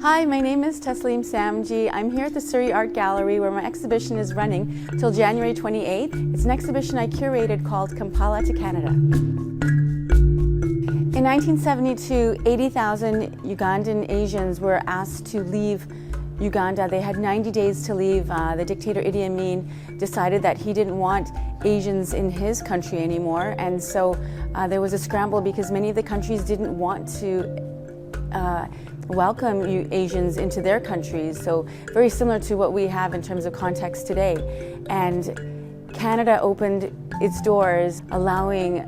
Hi, my name is Taslim Samji. I'm here at the Surrey Art Gallery where my exhibition is running till January 28th. It's an exhibition I curated called Kampala to Canada. In 1972, 80,000 Ugandan Asians were asked to leave Uganda. They had 90 days to leave. The dictator Idi Amin decided that he didn't want Asians in his country anymore, and so there was a scramble because many of the countries didn't want to welcome Asians into their countries, so very similar to what we have in terms of context today. And Canada opened its doors, allowing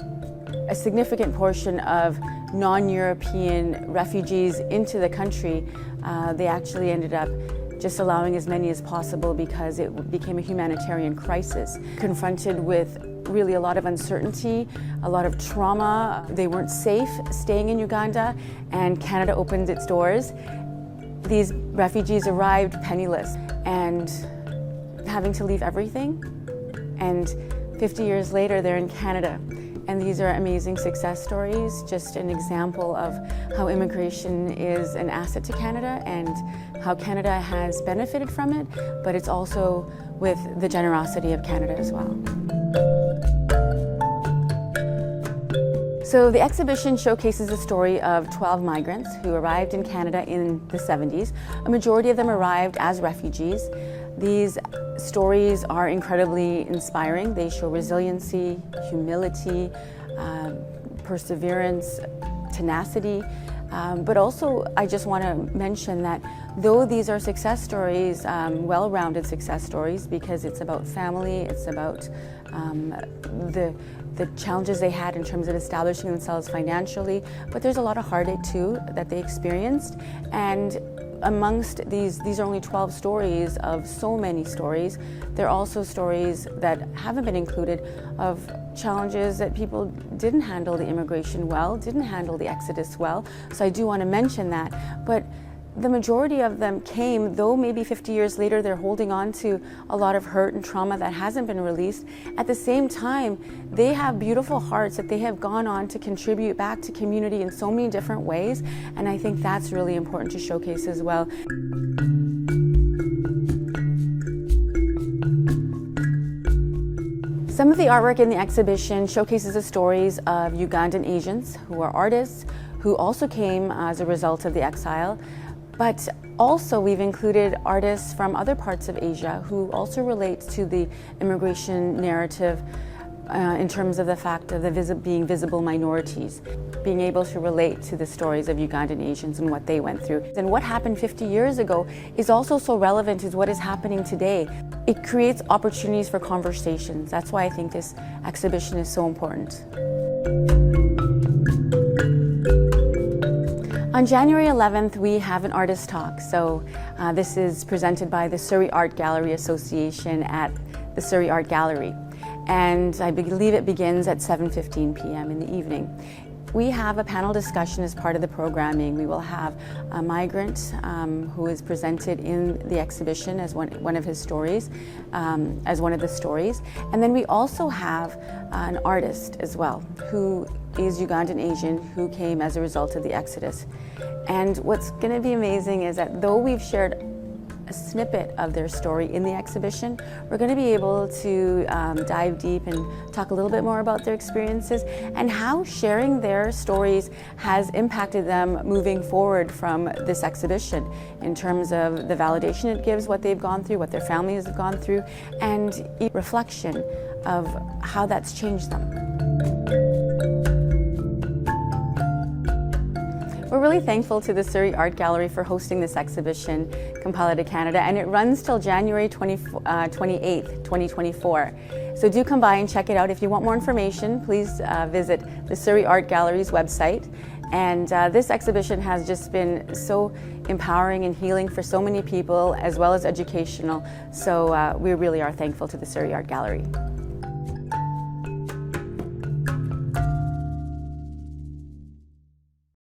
a significant portion of non-European refugees into the country. They actually ended up just allowing as many as possible because it became a humanitarian crisis. Confronted with really a lot of uncertainty, a lot of trauma. They weren't safe staying in Uganda, and Canada opened its doors. These refugees arrived penniless and having to leave everything. And 50 years later, they're in Canada. And these are amazing success stories, just an example of how immigration is an asset to Canada and how Canada has benefited from it, but it's also with the generosity of Canada as well. So the exhibition showcases the story of 12 migrants who arrived in Canada in the 70s. A majority of them arrived as refugees. These stories are incredibly inspiring. They show resiliency, humility, perseverance, tenacity. But also, I just want to mention that though these are success stories, well-rounded success stories, because it's about family, it's about the challenges they had in terms of establishing themselves financially, but there's a lot of heartache too that they experienced. And amongst these are only 12 stories of so many stories. There are also stories that haven't been included of challenges that people didn't handle the immigration well, didn't handle the exodus well. So I do want to mention that. But the majority of them came, though maybe 50 years later they're holding on to a lot of hurt and trauma that hasn't been released. At the same time, they have beautiful hearts that they have gone on to contribute back to community in so many different ways, and I think that's really important to showcase as well. Some of the artwork in the exhibition showcases the stories of Ugandan Asians who are artists, who also came as a result of the exile. But also we've included artists from other parts of Asia who also relate to the immigration narrative in terms of the fact of being visible minorities, being able to relate to the stories of Ugandan Asians and what they went through. And what happened 50 years ago is also so relevant as what is happening today. It creates opportunities for conversations. That's why I think this exhibition is so important. On January 11th, we have an artist talk. So this is presented by the Surrey Art Gallery Association at the Surrey Art Gallery. And I believe it begins at 7:15 p.m. in the evening. We have a panel discussion as part of the programming. We will have a migrant who is presented in the exhibition as one of his stories, as one of the stories. And then we also have an artist as well, who is Ugandan Asian, who came as a result of the exodus. And what's going to be amazing is that though we've shared a snippet of their story in the exhibition, we're going to be able to dive deep and talk a little bit more about their experiences and how sharing their stories has impacted them moving forward from this exhibition in terms of the validation it gives what they've gone through, what their families have gone through, and reflection of how that's changed them. We're really thankful to the Surrey Art Gallery for hosting this exhibition, Kampala to Canada, and it runs till January 28th, 2024. So do come by and check it out. If you want more information, please visit the Surrey Art Gallery's website. And this exhibition has just been so empowering and healing for so many people, as well as educational. So we really are thankful to the Surrey Art Gallery.